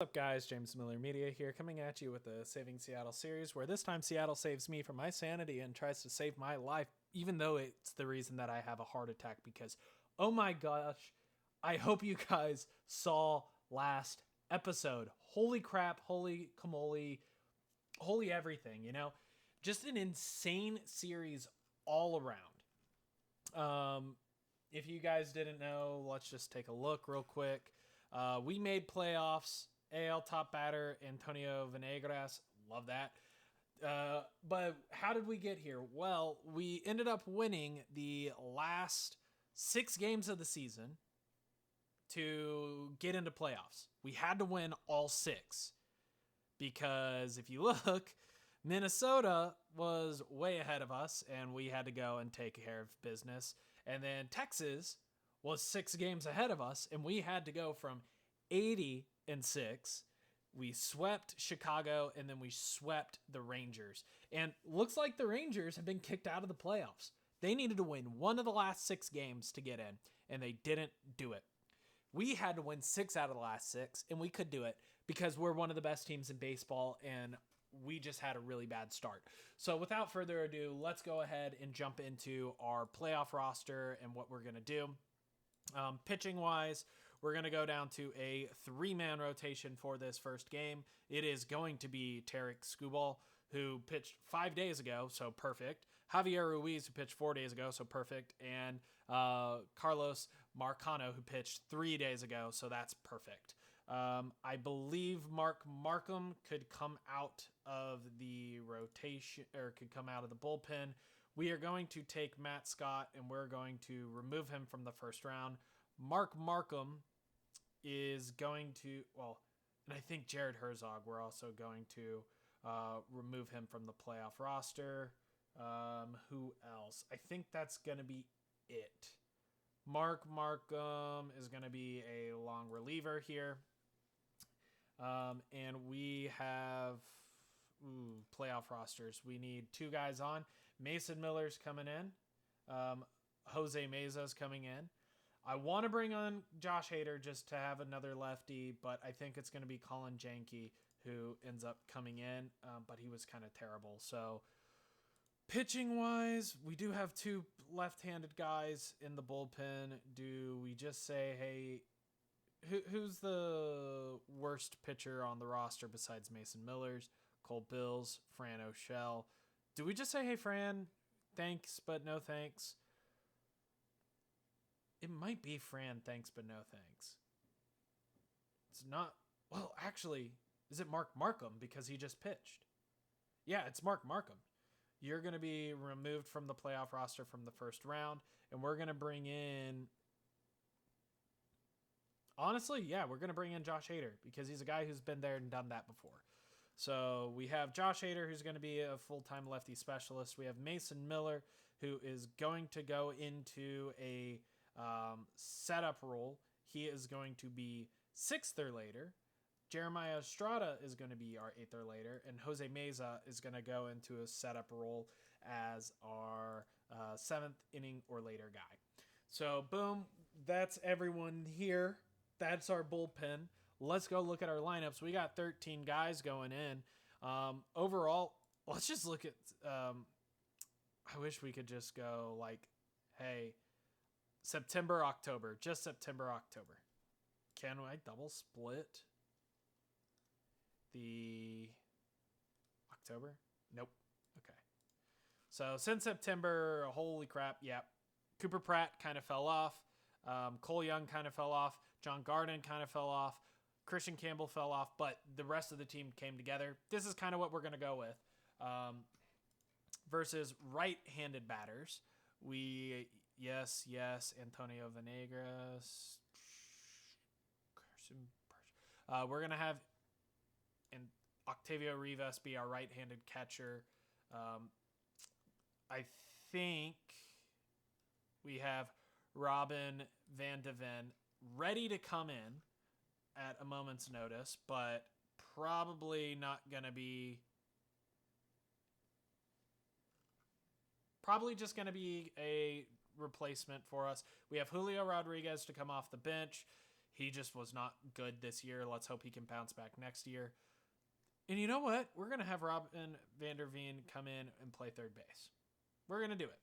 What's up, guys? James Miller Media here, coming at you with the Saving Seattle series, where this time Seattle saves me from my sanity and tries to save my life, even though it's the reason that I have a heart attack. Because, oh my gosh, I hope you guys saw last episode. Holy crap, holy camole, holy everything, Just an insane series all around. If you guys didn't know, let's just take a look real quick. We made playoffs. AL top batter Antonio Venegas, love that. But how did we get here? Well, we ended up winning the last 6 games of the season to get into playoffs. We had to win all 6 because if you look, Minnesota was way ahead of us and we had to go and take care of business. And then Texas was 6 games ahead of us and we had to go from 80-6. We swept Chicago and then we swept the Rangers. And looks like the Rangers have been kicked out of the playoffs. They needed to win one of the last 6 games to get in, and they didn't do it. We had to win 6 out of the last 6, and we could do it because we're one of the best teams in baseball, and we just had a really bad start. So without further ado, let's go ahead and jump into our playoff roster and what we're going to do. Pitching-wise, we're going to go down to a 3-man rotation for this first game. It is going to be Tarek Skubal, who pitched 5 days ago, so perfect. Javier Ruiz, who pitched 4 days ago, so perfect. And Carlos Marcano, who pitched 3 days ago, so that's perfect. I believe Mark Markham could come out of the rotation, or could come out of the bullpen. We are going to take Matt Scott, and we're going to remove him from the first round. Mark Markham is going to, and I think Jared Herzog, we're also going to remove him from the playoff roster. Who else? I think that's going to be it. Mark Markham is going to be a long reliever here. And we have playoff rosters. We need 2 guys on. Mason Miller's coming in. Jose Meza's coming in. I want to bring on Josh Hader just to have another lefty, but I think it's going to be Colin Janke who ends up coming in, but he was kind of terrible. So pitching-wise, we do have 2 left-handed guys in the bullpen. Do we just say, hey, who's the worst pitcher on the roster besides Mason Miller's? Cole Bills, Fran O'Shell. Do we just say, hey, Fran, thanks, but no thanks? It might be Fran, thanks, but no thanks. It's not. Well, actually, is it Mark Markham because he just pitched? Yeah, it's Mark Markham. You're going to be removed from the playoff roster from the first round, and we're going to bring in. Honestly, yeah, we're going to bring in Josh Hader because he's a guy who's been there and done that before. So we have Josh Hader, who's going to be a full-time lefty specialist. We have Mason Miller, who is going to go into a setup role. He is going to be 6th or later. Jeremiah Estrada is going to be our 8th or later, and Jose Meza is going to go into a setup role as our 7th inning or later guy. So boom, that's everyone here. That's our bullpen. Let's go look at our lineups. We got 13 guys going in. Overall, let's just look at. I wish we could just go like, hey, September, October, just September, October. Can I double split the October? Nope. Okay. So since September, holy crap, yep. Cooper Pratt kind of fell off. Cole Young kind of fell off. John Garden kind of fell off. Christian Campbell fell off, but the rest of the team came together. This is kind of what we're going to go with. Versus right-handed batters. Yes, Antonio Venegas. We're going to have Octavio Rivas be our right-handed catcher. I think we have Robin Van de Ven ready to come in at a moment's notice, but probably not going to be... Probably just going to be a replacement for us. We have Julio Rodriguez to come off the bench. He just was not good this year. Let's hope he can bounce back next year. And you know what? We're going to have Robin van der Veen come in and play third base. We're going to do it.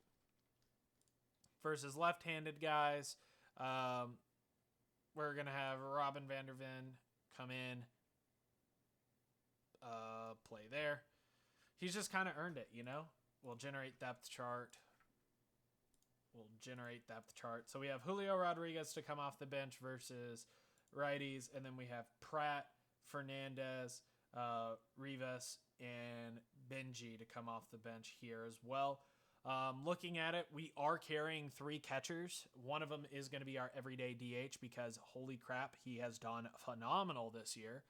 Versus left-handed guys, we're going to have Robin van der Veen come in, play there. He's just kind of earned it, you know? We'll generate depth chart. So we have Julio Rodriguez to come off the bench versus righties. And then we have Pratt, Fernandez, Rivas, and Benji to come off the bench here as well. Looking at it, we are carrying 3 catchers. One of them is going to be our everyday DH because holy crap, he has done phenomenal this year.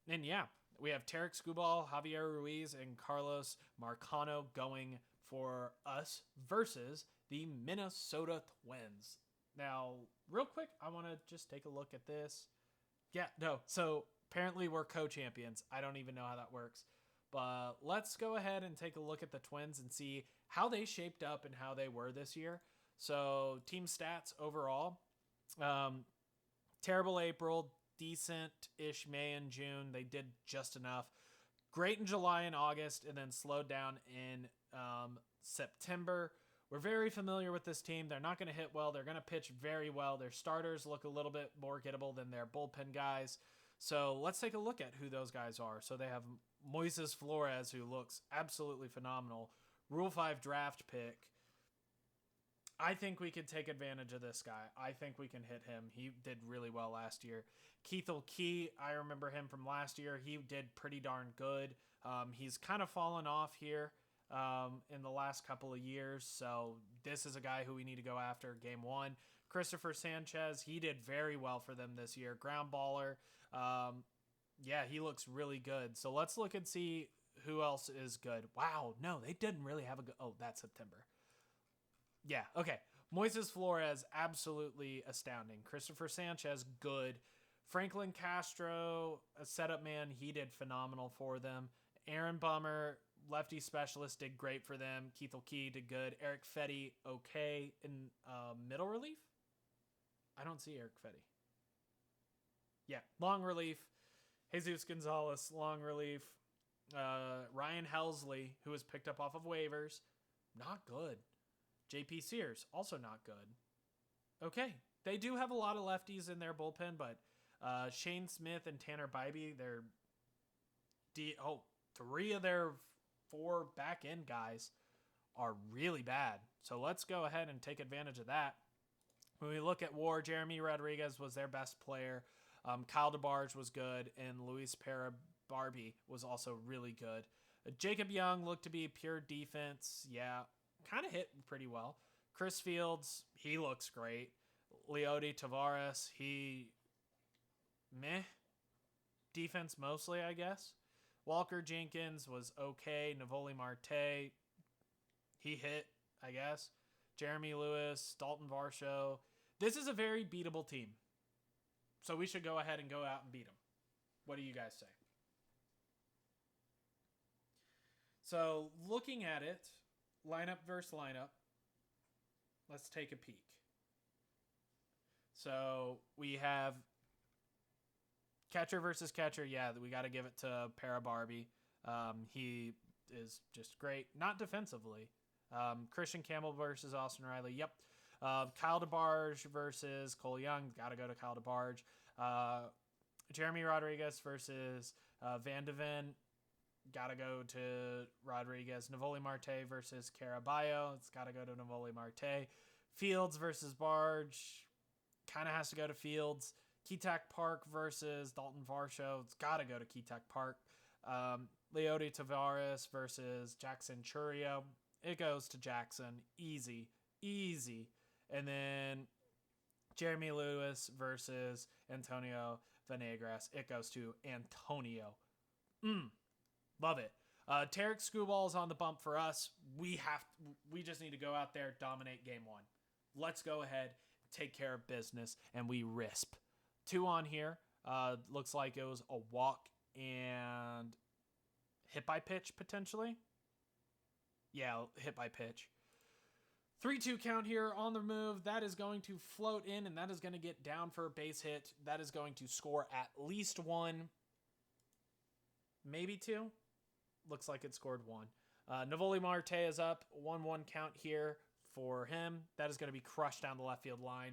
And yeah, we have Tarek Skubal, Javier Ruiz, and Carlos Marcano going for us versus the Minnesota Twins. Now, real quick, I want to just take a look at this. Yeah, no, so apparently we're co-champions. I don't even know how that works. But let's go ahead and take a look at the Twins and see how they shaped up and how they were this year. So team stats overall, terrible April, decent-ish May and June. They did just enough. Great in July and August, and then slowed down in September. We're very familiar with this team. They're not going to hit well. They're going to pitch very well. Their starters look a little bit more gettable than their bullpen guys. So let's take a look at who those guys are. So they have Moises Flores, who looks absolutely phenomenal. Rule 5 draft pick. I think we could take advantage of this guy. I think we can hit him. He did really well last year. Keithel Key, I remember him from last year. He did pretty darn good. He's kind of fallen off here in the last couple of years. So this is a guy who we need to go after game 1. Christopher Sanchez, he did very well for them this year. Ground baller. Yeah, he looks really good. So let's look and see who else is good. Wow, no, they didn't really have a good... Oh, that's September. Yeah, okay. Moises Flores, absolutely astounding. Christopher Sanchez, good. Franklin Castro, a setup man, he did phenomenal for them. Aaron Bummer, lefty specialist, did great for them. Keithel Key did good. Eric Fetty, okay. In middle relief? I don't see Eric Fetty. Yeah, long relief. Jesus Gonzalez, long relief. Ryan Helsley, who was picked up off of waivers, not good. JP Sears, also not good. Okay, they do have a lot of lefties in their bullpen, but Shane Smith and Tanner Bybee, they're 3 of their 4 back-end guys are really bad. So let's go ahead and take advantage of that. When we look at WAR, Jeremy Rodriguez was their best player. Kyle DeBarge was good, and Luis Barbie was also really good. Jacob Young looked to be pure defense. Yeah, kind of hit pretty well. Chris Fields, he looks great. Leody Tavares, he meh. Defense mostly, I guess. Walker Jenkins was okay. Navoli Marte, he hit, I guess. Jeremy Lewis, Dalton Varsho. This is a very beatable team. So we should go ahead and go out and beat them. What do you guys say? So looking at it, lineup versus lineup, let's take a peek. So we have catcher versus catcher. Yeah, we got to give it to Barbie. He is just great. Not defensively. Christian Campbell versus Austin Riley. Yep. Kyle DeBarge versus Cole Young. Got to go to Kyle DeBarge. Jeremy Rodriguez versus Van de Ven. Got to go to Rodriguez. Navoli Marte versus Caraballo. It's got to go to Navoli Marte. Fields versus Barge. Kind of has to go to Fields. Keatak Park versus Dalton Varsho. It's got to go to Keatak Park. Leody Tavares versus Jackson Churio. It goes to Jackson. Easy. And then Jeremy Lewis versus Antonio Venegas. It goes to Antonio. Love it. Tarek Skubal is on the bump for us. We just need to go out there, dominate game 1. Let's go ahead, take care of business, and we risp. 2 on here. Looks like it was a walk and hit by pitch, potentially. Yeah, hit by pitch. 3-2 count here on the move. That is going to float in, and that is going to get down for a base hit. That is going to score at least 1, maybe 2. Looks like it scored 1. Navoli Marte is up. 1-1 count here for him. That is going to be crushed down the left field line.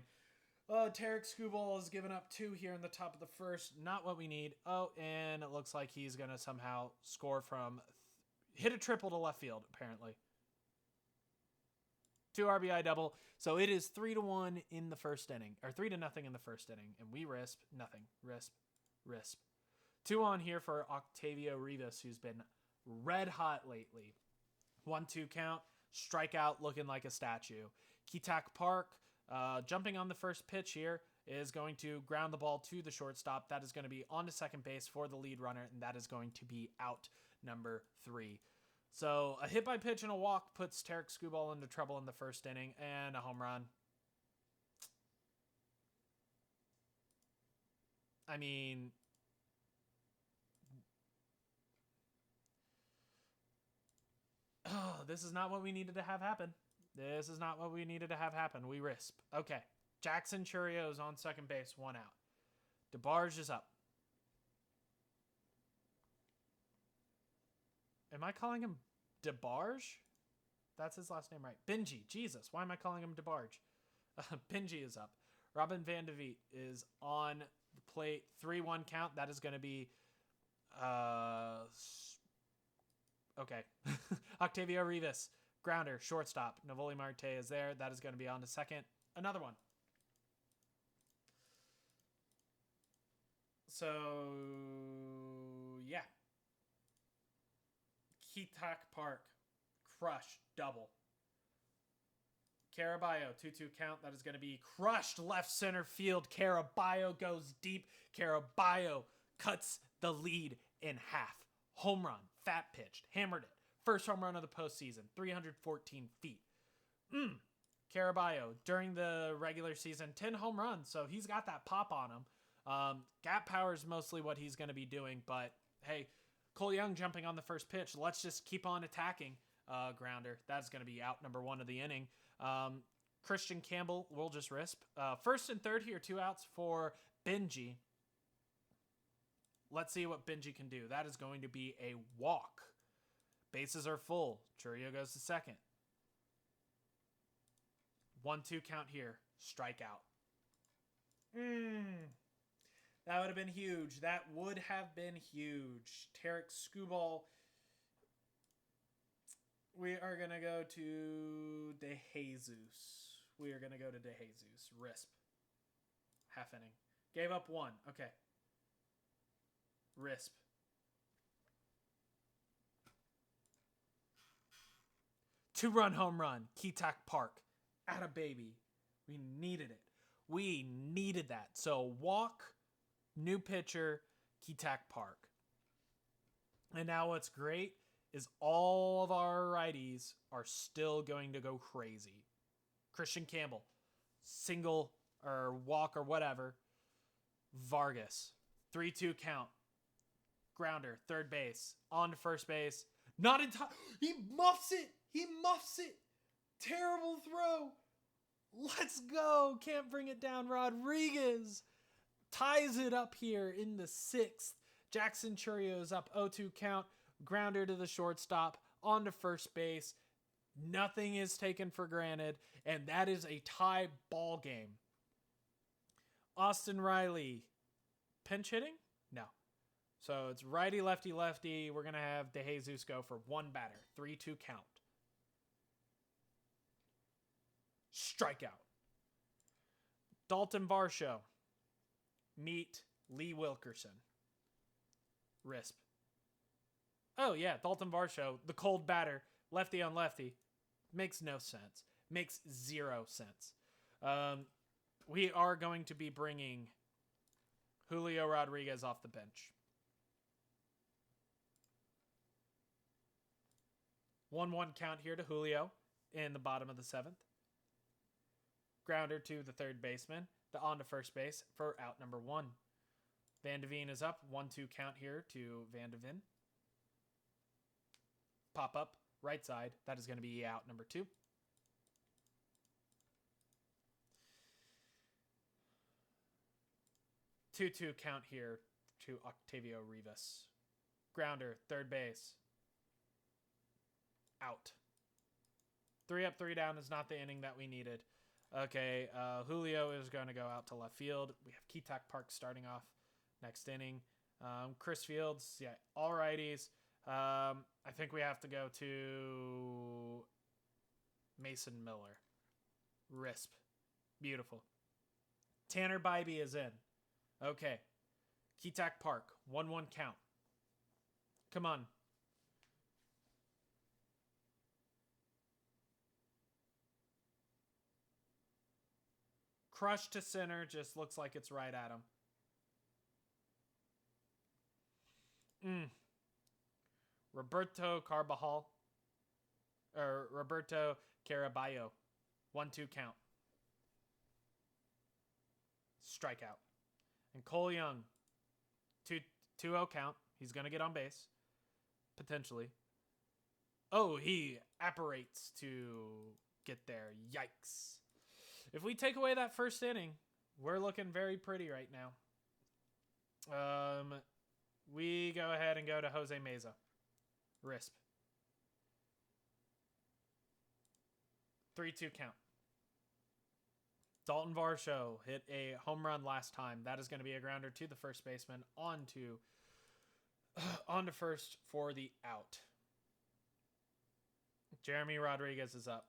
Tarek Skubal has given up 2 here in the top of the first. Not what we need. Oh, and it looks like he's going to somehow score from... hit a triple to left field, apparently. 2 RBI double. So it is 3-1 in the first inning. Or 3-0 in the first inning. And we risp nothing. Risp. 2 on here for Octavio Rivas, who's been red hot lately. 1-2 count. Strikeout looking like a statue. Ketak Park, jumping on the first pitch here, is going to ground the ball to the shortstop. That is going to be on to second base for the lead runner, and that is going to be out number 3. So a hit by pitch and a walk puts Tarek Skubal into trouble in the first inning, and a home run. I mean... oh, this is not what we needed to have happen. This is not what we needed to have happen. We risp. Okay. Jackson Churrios on second base, 1 out. DeBarge is up. Am I calling him DeBarge? That's his last name, right? Benji. Jesus, why am I calling him DeBarge? Benji is up. Robin Van de Veet is on the plate. 3-1 count. That is going to be... okay. Octavio Rivas. Grounder. Shortstop. Navoli Marte is there. That is going to be on to second. Another one. So, yeah. Ketak Park. Crush. Double. Caraballo. 2-2 count. That is going to be crushed left center field. Caraballo goes deep. Caraballo cuts the lead in half. Home run. Fat pitched. Hammered it. First home run of the postseason. 314 feet. Caraballo, during the regular season, 10 home runs. So he's got that pop on him. Gap power is mostly what he's going to be doing. But, hey, Cole Young jumping on the first pitch. Let's just keep on attacking. Grounder. That's going to be out number 1 of the inning. Christian Campbell will just risp. First and third here, 2 outs for Benji. Let's see what Benji can do. That is going to be a walk. Bases are full. Churrio goes to second. 1-2 count here. Strikeout. That would have been huge. That would have been huge. Tarek Skubal. We are going to go to De Jesus. We are going to go to De Jesus. Risp. Half inning. Gave up 1. Okay. Risp. Two-run home run. Ketak Park. Atta baby. We needed it. We needed that. So walk, new pitcher, Ketak Park. And now what's great is all of our righties are still going to go crazy. Christian Campbell. Single or walk or whatever. Vargas. 3-2 count. Grounder. Third base. On to first base. Not in time. He muffs it. He muffs it. Terrible throw. Let's go. Can't bring it down. Rodriguez ties it up here in the 6th. Jackson Churrios up 0-2 count. Grounder to the shortstop. On to first base. Nothing is taken for granted. And that is a tie ball game. Austin Riley. Pinch hitting? No. So it's righty, lefty, lefty. We're going to have De Jesus go for 1 batter. 3-2 count. Strikeout. Dalton Varsho. Meet Lee Wilkerson. Risp. Oh, yeah. Dalton Varsho, the cold batter. Lefty on lefty. Makes no sense. Makes 0 sense. We are going to be bringing Julio Rodriguez off the bench. 1-1 count here to Julio in the bottom of the 7th. Grounder to the third baseman. The on to first base for out number 1. Van de Veen is up. 1-2 count here to Van de Ven. Pop up right side. That is going to be out number 2. 2-2 count here to Octavio Rivas. Grounder, third base. Out. 3 up, 3 down is not the inning that we needed. Okay, Julio is going to go out to left field. We have Keatak Park starting off next inning. Chris Fields, yeah, all righties. I think we have to go to Mason Miller. Risp. Beautiful. Tanner Bybee is in. Okay. Keatak Park, 1-1 count. Come on. Crush to center, just looks like it's right at him. Roberto Caraballo. 1-2 count. Strikeout. And Cole Young. 2-0 count. He's going to get on base. Potentially. Oh, he apparates to get there. Yikes. If we take away that first inning, we're looking very pretty right now. We go ahead and go to Jose Meza. Risp. 3-2 count. Dalton Varsho hit a home run last time. That is going to be a grounder to the first baseman. On to first for the out. Jeremy Rodriguez is up.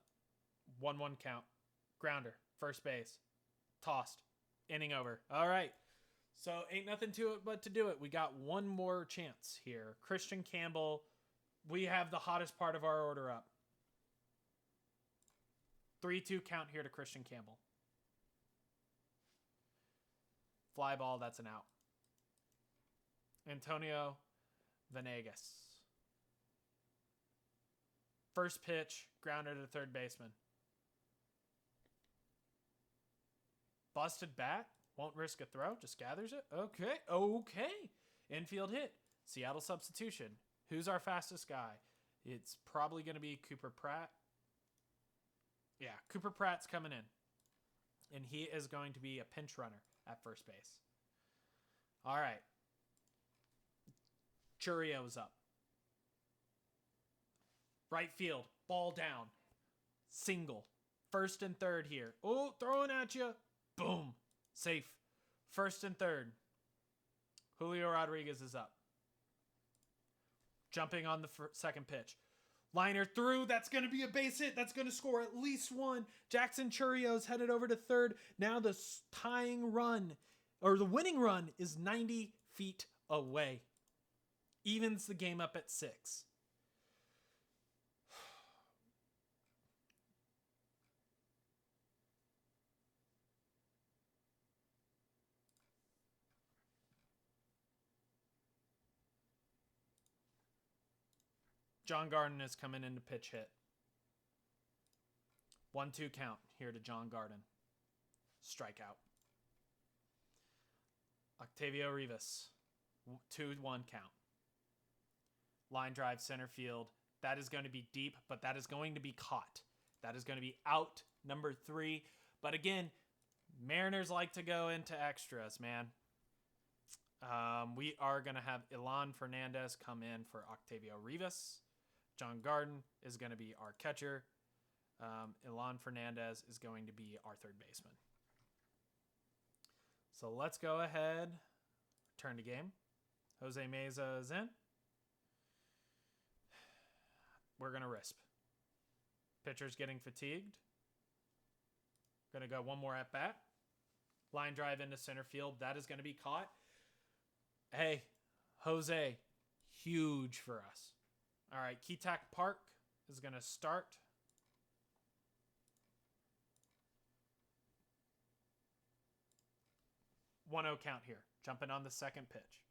1-1 count. Grounder. First base. Tossed. Inning over. All right. So ain't nothing to it but to do it. We got one more chance here. Christian Campbell. We have the hottest part of our order up. 3-2 count here to Christian Campbell. Fly ball, that's an out. Antonio Venegas. First pitch, grounder to third baseman. Busted bat, won't risk a throw, just gathers it. Okay. Infield hit. Seattle substitution. Who's our fastest guy? It's probably going to be Cooper Pratt. Yeah, Cooper Pratt's coming in. And he is going to be a pinch runner at first base. All right. Churio's up. Right field. Ball down. Single. First and third here. Oh, throwing at you. Boom. Safe. First and third. Julio Rodriguez is up. Jumping on the second pitch. Liner through. That's going to be a base hit. That's going to score at least one. Jackson Churio's headed over to third. Now the tying run, or the winning run, is 90 feet away. Evens the game up at 6. John Garden is coming in to pitch hit. 1-2 count here to John Garden. Strikeout. Octavio Rivas. 2-1 count. Line drive center field. That is going to be deep, but that is going to be caught. That is going to be out, number 3. But again, Mariners like to go into extras, man. We are going to have Ilan Fernandez come in for Octavio Rivas. John Garden is going to be our catcher. Ilan Fernandez is going to be our third baseman. So let's go ahead. Turn to game. Jose Meza is in. We're going to risp. Pitcher's getting fatigued. Going to go one more at bat. Line drive into center field. That is going to be caught. Hey, Jose, huge for us. All right, Keatak Park is going to start. One 1-0 count here. Jumping on the second pitch.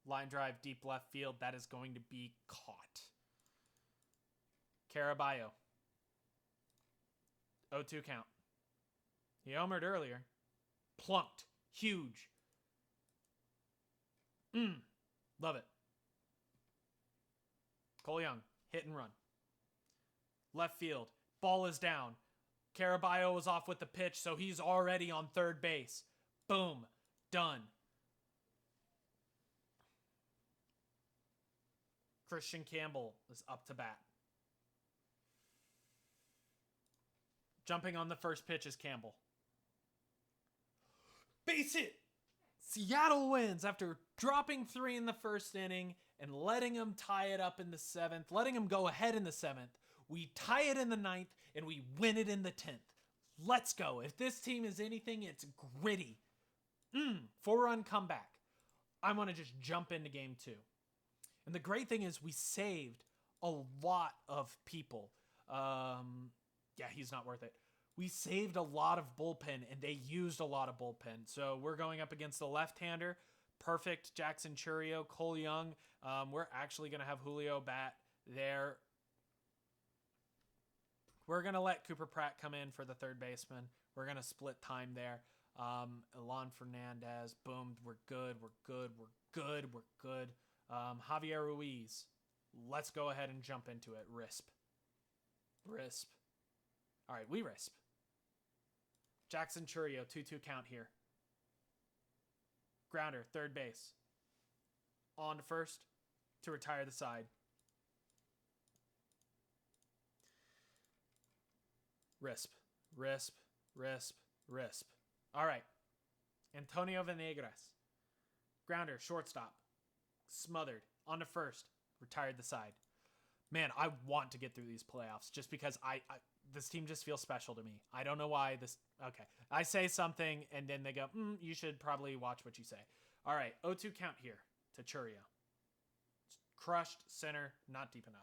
Line drive deep left field. That is going to be caught. Caraballo. 0-2 count. He homered earlier. Plunked. Huge. Love it. Cole Young, hit and run. Left field, ball is down. Caraballo is off with the pitch, so he's already on third base. Boom. Done. Christian Campbell is up to bat. Jumping on the first pitch is Campbell. Base hit! Seattle wins after dropping 3 in the first inning and letting them tie it up in the 7th, letting them go ahead in the 7th. We tie it in the 9th, and we win it in the 10th. Let's go. If this team is anything, it's gritty. 4-run comeback. I want to just jump into game 2. And the great thing is we saved a lot of people. Yeah, he's not worth it. We saved a lot of bullpen, and they used a lot of bullpen. So we're going up against the left-hander. Perfect Jackson Churio, Cole Young. We're actually going to have Julio bat there. We're going to let Cooper Pratt come in for the third baseman. We're going to split time there. Elan Fernandez. Boom. We're good. Javier Ruiz. Let's go ahead and jump into it. Risp. All right, we risp. Jackson Churio, 2-2 count here. Grounder, third base. On to first to retire the side. Risp. All right. Antonio Venegas. Grounder, shortstop. Smothered. On to first. Retired the side. Man, I want to get through these playoffs just because this team just feels special to me. I don't know why this... Okay. I say something, and then they go, you should probably watch what you say. All right. 0-2 count here to Churio. Crushed, center, not deep enough.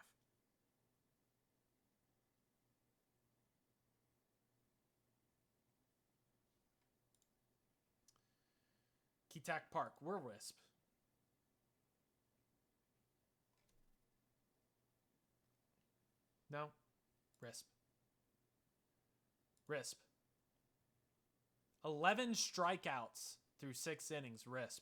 Ketak Park. We're Wisp. No. Risp. 11 strikeouts through 6 innings. Risp.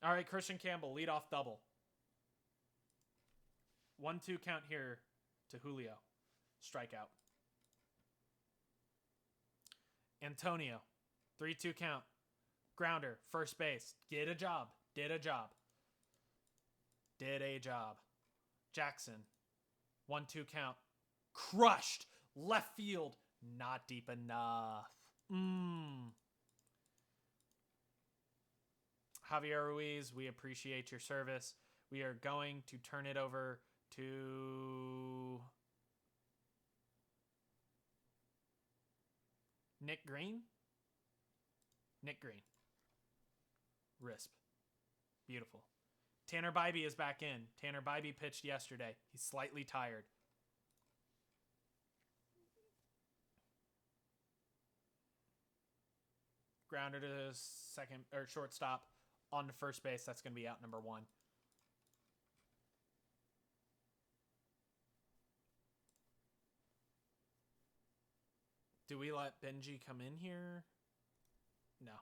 All right, Christian Campbell, leadoff double. 1-2 count here to Julio. Strikeout. Antonio, 3-2 count. Grounder, first base. Did a job. Jackson, 1-2 count. Crushed. Left field. Not deep enough. Javier Ruiz, we appreciate your service. We are going to turn it over to Nick Green. Risp. Beautiful. Tanner Bybee is back in. Tanner Bybee pitched yesterday. He's slightly tired. Grounder to second or shortstop. On to first base. That's going to be out number 1. Do we let Benji come in here? No.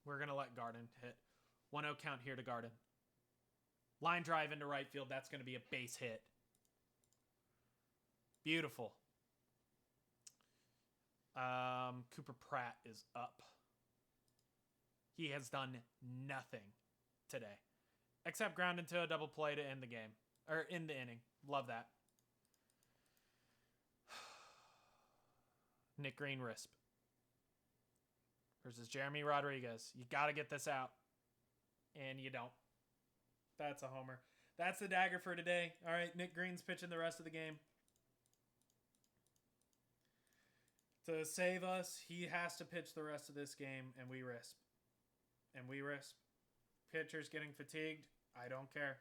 We're going to let Garden hit. 1-0 count here to Garden. Line drive into right field. That's going to be a base hit. Beautiful. Cooper Pratt is up. He has done nothing today. Except ground into a double play to end the game. Or end the inning. Love that. Nick Green Risp. Versus Jeremy Rodriguez. You got to get this out. And you don't. That's a homer. That's the dagger for today. All right, Nick Green's pitching the rest of the game. To save us, he has to pitch the rest of this game, and we risp. Pitcher's getting fatigued. I don't care.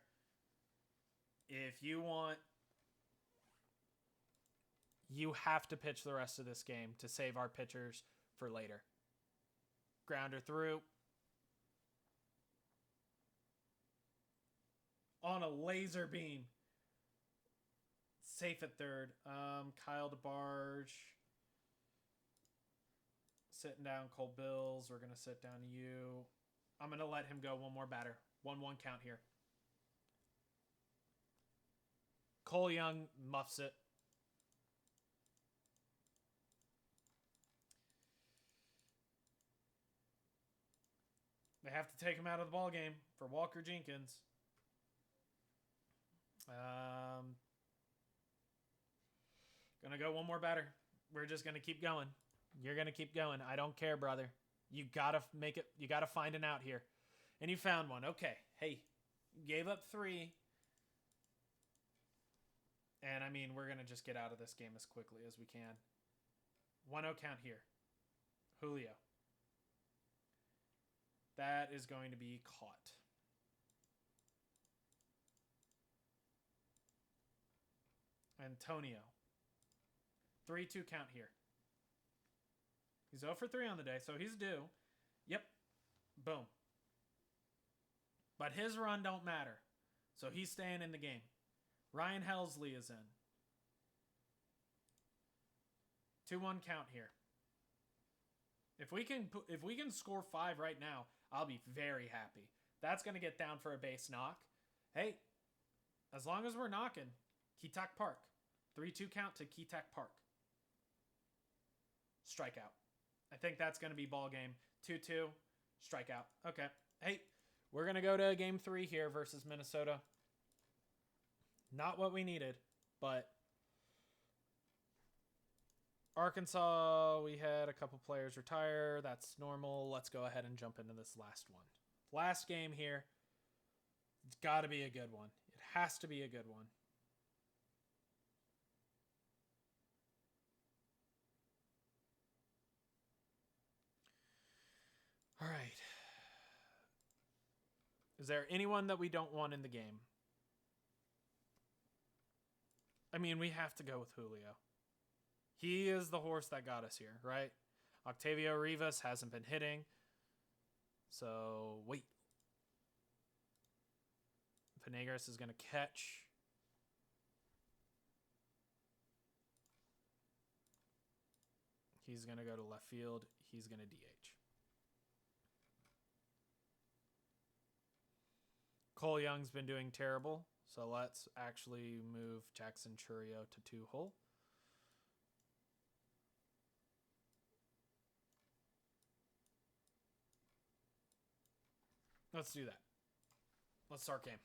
If you want, you have to pitch the rest of this game to save our pitchers for later. Grounder through. On a laser beam. Safe at third. Kyle DeBarge. Sitting down Cole Bills. We're going to sit down you. I'm going to let him go one more batter. 1-1 count here. Cole Young muffs it. They have to take him out of the ball game for Walker Jenkins. Gonna go one more batter. We're just gonna keep going. You're gonna keep going. I don't care, brother. You gotta make it. You gotta find an out here. And you found one. Okay. Hey, you gave up 3. And I mean, we're gonna just get out of this game as quickly as we can. 1-0 count here. Julio. That is going to be caught. Antonio. 3-2 count here. He's 0 for 3 on the day, so he's due. Yep. Boom. But his run don't matter. So he's staying in the game. Ryan Helsley is in. 2-1 count here. If we can score 5 right now, I'll be very happy. That's going to get down for a base knock. Hey, as long as we're knocking, Ketak Park. 3-2 count to Ketak Park. Strikeout. I think that's going to be ball game. 2-2. Strikeout. Okay. Hey, we're going to go to game 3 here versus Minnesota. Not what we needed, but Arkansas, we had a couple players retire. That's normal. Let's go ahead and jump into this last one. Last game here. It's got to be a good one. It has to be a good one. All right. Is there anyone that we don't want in the game? I mean, we have to go with Julio. He is the horse that got us here, right? Octavio Rivas hasn't been hitting. So, wait. Penegras is going to catch. He's going to go to left field. He's going to DH. Cole Young's been doing terrible. So let's actually move Jackson Churio to 2-hole. Let's do that. Let's start game.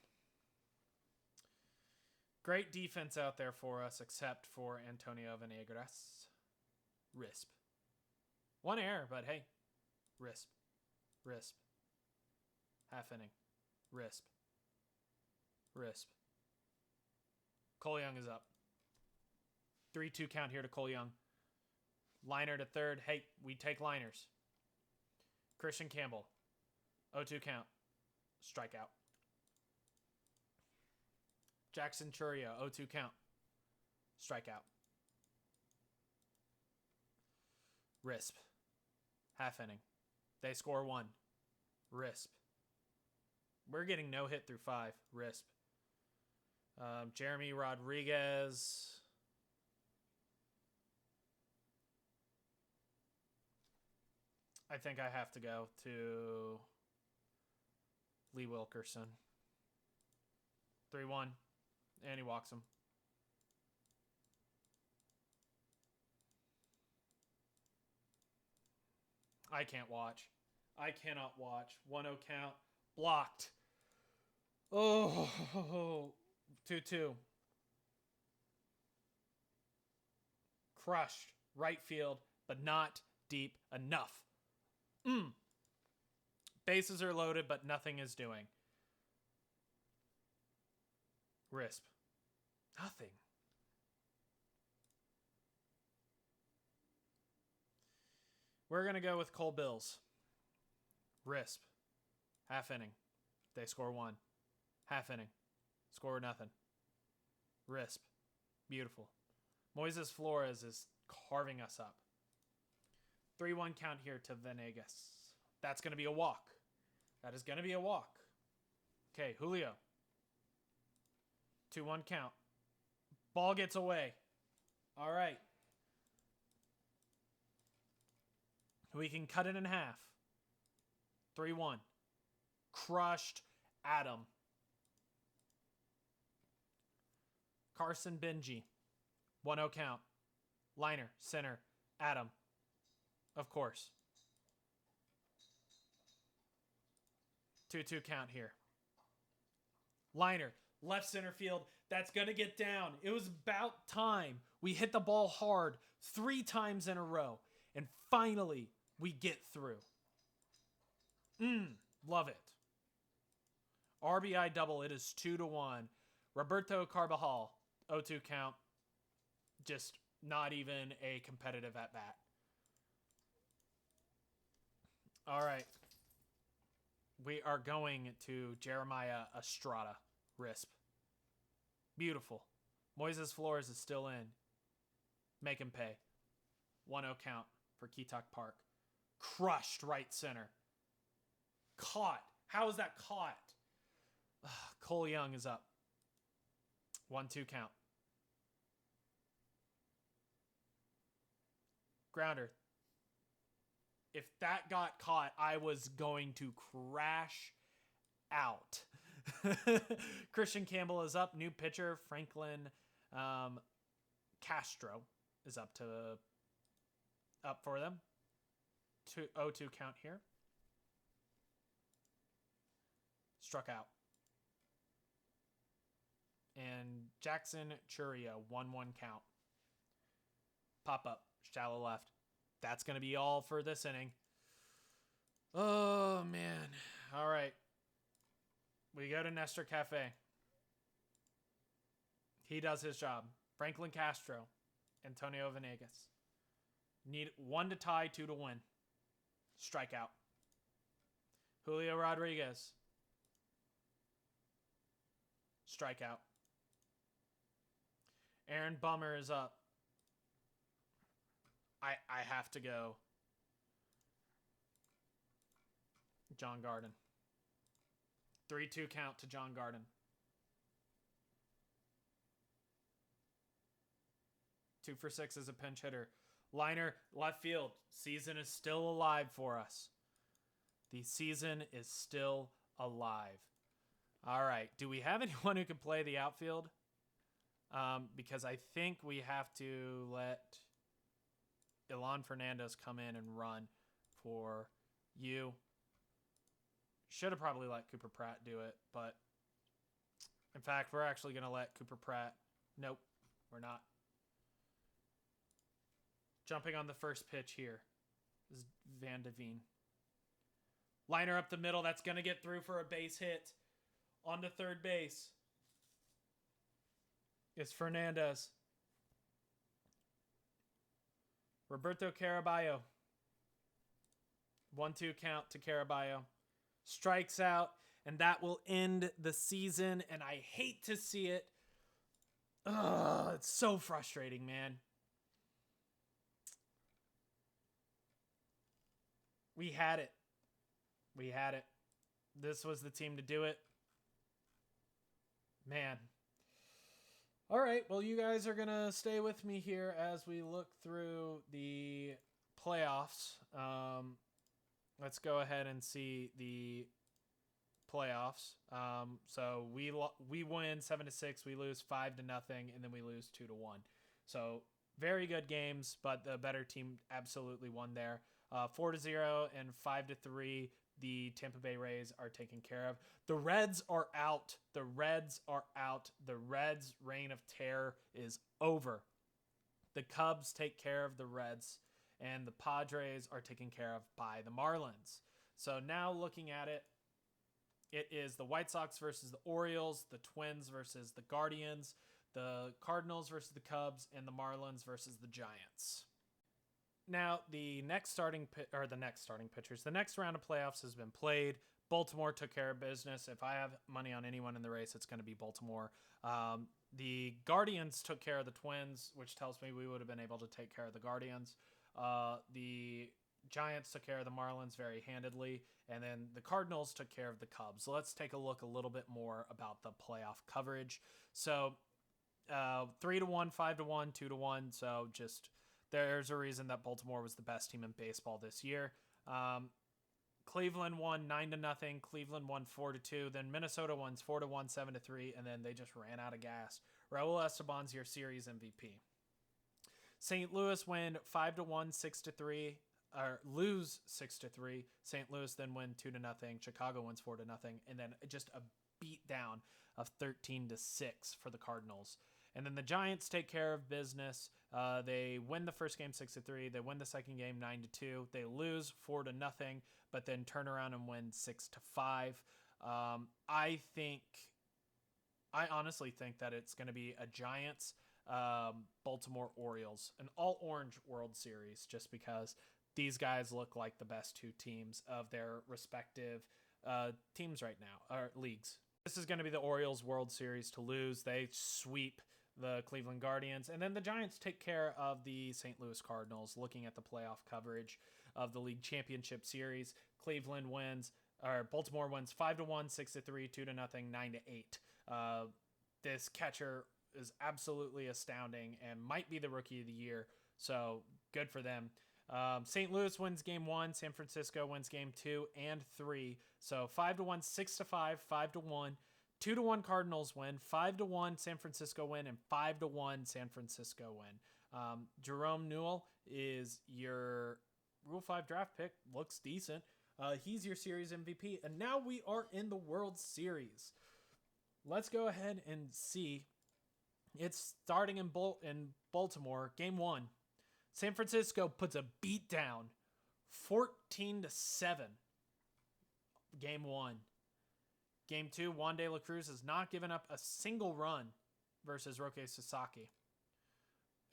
Great defense out there for us, except for Antonio Venegas. Risp. 1 error, but hey. Risp. Risp. Half inning. Risp. Risp. Cole Young is up. 3-2 count here to Cole Young. Liner to third. Hey, we take liners. Christian Campbell. 0-2 count. Strikeout. Jackson Churio. 0-2 count. Strikeout. Risp. Half inning. They score 1. Risp. We're getting no hit through 5. Risp. Jeremy Rodriguez. I think I have to go to Lee Wilkerson. 3-1. And he walks him. I can't watch. I cannot watch. 1-0 count. Blocked. Oh, 2-2. Crushed. Right field, but not deep enough. Bases are loaded, but nothing is doing. Risp. Nothing. We're going to go with Cole Bills. Risp. Half inning. They score 1. Half inning. Score nothing. Risp. Beautiful. Moises Flores is carving us up. 3-1 count here to Venegas. That's going to be a walk. That is going to be a walk. Okay, Julio. 2-1 count. Ball gets away. All right. We can cut it in half. 3-1. Crushed Adam. Carson Benji. 1-0 count. Liner. Center. Adam. Of course. 2-2 count here. Liner, left center field. That's going to get down. It was about time. We hit the ball hard 3 times in a row. And finally, we get through. Love it. RBI double. It is 2-1. Roberto Carbajal, 0-2 count. Just not even a competitive at bat. All right. We are going to Jeremiah Estrada, RISP. Beautiful. Moises Flores is still in. Make him pay. 1-0 count for Ketok Park. Crushed right center. Caught. How is that caught? Cole Young is up. 1-2 count. Grounder. If that got caught, I was going to crash out. Christian Campbell is up. New pitcher, Franklin Castro is up for them. 0-2 count here. Struck out. And Jackson Churio, 1-1 count. Pop up, shallow left. That's going to be all for this inning. Oh, man. All right. We go to Nestor Cafe. He does his job. Franklin Castro, Antonio Venegas. Need 1 to tie, 2 to win. Strikeout. Julio Rodriguez. Strikeout. Aaron Bummer is up. I have to go John Garden. 3-2 count to John Garden. 2 for 6 as a pinch hitter. Liner, left field. Season is still alive for us. The season is still alive. All right. Do we have anyone who can play the outfield? Because I think we have to let Ilan Fernandez come in and run for you. Should have probably let Cooper Pratt do it, but in fact, we're actually going to let Cooper Pratt. Nope, we're not. Jumping on the first pitch here is Van Deveen. Liner up the middle. That's going to get through for a base hit. On to third base. It's Fernandez. Roberto Caraballo. 1-2 count to Caraballo. Strikes out, and that will end the season, and I hate to see it. Ugh, it's so frustrating, man. We had it. We had it. This was the team to do it. Man. All right, well, you guys are going to stay with me here as we look through the playoffs. Let's go ahead and see the playoffs. So we win 7-6, we lose 5-0, and then we lose 2-1. So very good games, but the better team absolutely won there. 4-0 and 5-3. The Tampa Bay Rays are taken care of. The Reds are out. The Reds are out. The Reds' reign of terror is over. The Cubs take care of the Reds, and the Padres are taken care of by the Marlins. So now looking at it, it is the White Sox versus the Orioles, the Twins versus the Guardians, the Cardinals versus the Cubs, and the Marlins versus the Giants. Now, the next round of playoffs has been played. Baltimore took care of business. If I have money on anyone in the race, it's going to be Baltimore. The Guardians took care of the Twins, which tells me we would have been able to take care of the Guardians. The Giants took care of the Marlins very handedly, and then the Cardinals took care of the Cubs. So let's take a look a little bit more about the playoff coverage. So 3-1, 5-1, 2-1. So just there's a reason that Baltimore was the best team in baseball this year. Cleveland won 9-0. Cleveland won 4-2. Then Minnesota won 4-1, 7-3, and then they just ran out of gas. Raul Esteban's your series MVP. St. Louis win 5-1, 6-3. or lose 6-3. St. Louis then win 2-0. Chicago wins 4-0, and then just a beat down of 13-6 for the Cardinals. And then the Giants take care of business. They win the first game 6-3. They win the second game 9-2. They lose 4-0, but then turn around and win 6-5. I honestly think that it's going to be a Giants, Baltimore Orioles, an all-orange World Series, just because these guys look like the best two teams of their respective teams right now, or leagues. This is going to be the Orioles World Series to lose. They sweep the Cleveland Guardians, and then the Giants take care of the St. Louis Cardinals. Looking at the playoff coverage of the league championship series, Baltimore wins 5-1, 6-3, 2-0, 9-8. This catcher is absolutely astounding and might be the rookie of the year, so good for them. St. Louis wins game 1. San Francisco wins game 2 and 3. So 5-1, 6-5, 5-1. 2-1 Cardinals win, 5-1 San Francisco win, and 5-1 San Francisco win. Jerome Newell is your Rule 5 draft pick. Looks decent. He's your series MVP. And now we are in the World Series. Let's go ahead and see. It's starting in Baltimore. Game 1. San Francisco puts a beat down. 14-7. Game 1. Game 2, Juan De La Cruz has not given up a single run versus Roque Sasaki.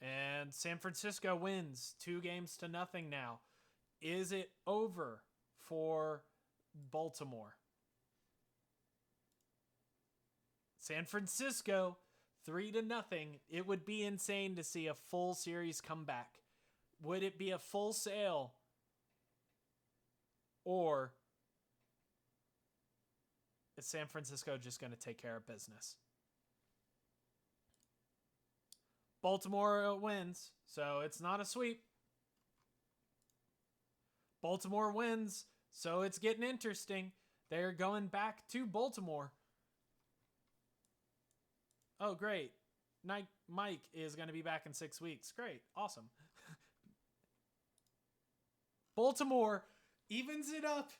And San Francisco wins 2-0 now. Is it over for Baltimore? San Francisco, 3-0. It would be insane to see a full series comeback. Would it be a full sale? Or is San Francisco just going to take care of business? Baltimore wins, so it's not a sweep. Baltimore wins, so it's getting interesting. They're going back to Baltimore. Oh, great. Mike is going to be back in 6 weeks. Great. Awesome. Baltimore evens it up.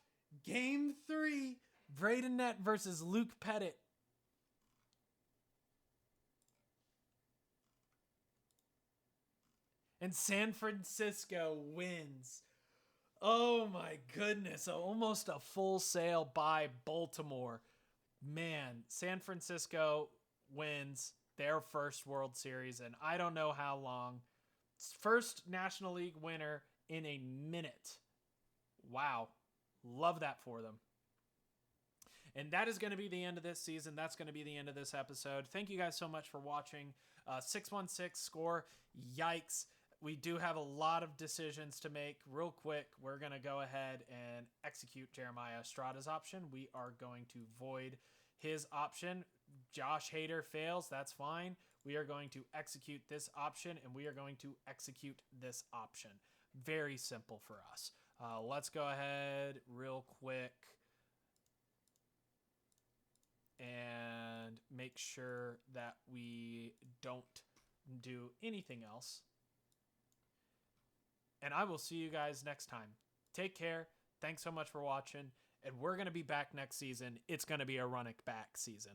Game 3. Braden Nett versus Luke Pettit. And San Francisco wins. Oh my goodness. Almost a full sale by Baltimore. Man, San Francisco wins their first World Series, and I don't know how long. First National League winner in a minute. Wow. Love that for them. And that is going to be the end of this season. That's going to be the end of this episode. Thank you guys so much for watching. 616 score. Yikes. We do have a lot of decisions to make. Real quick, we're going to go ahead and execute Jeremiah Estrada's option. We are going to void his option. Josh Hader fails. That's fine. We are going to execute this option, and we are going to execute this option. Very simple for us. Let's go ahead real quick and make sure that we don't do anything else. And I will see you guys next time. Take care. Thanks so much for watching. And we're going to be back next season. It's going to be a run it back season.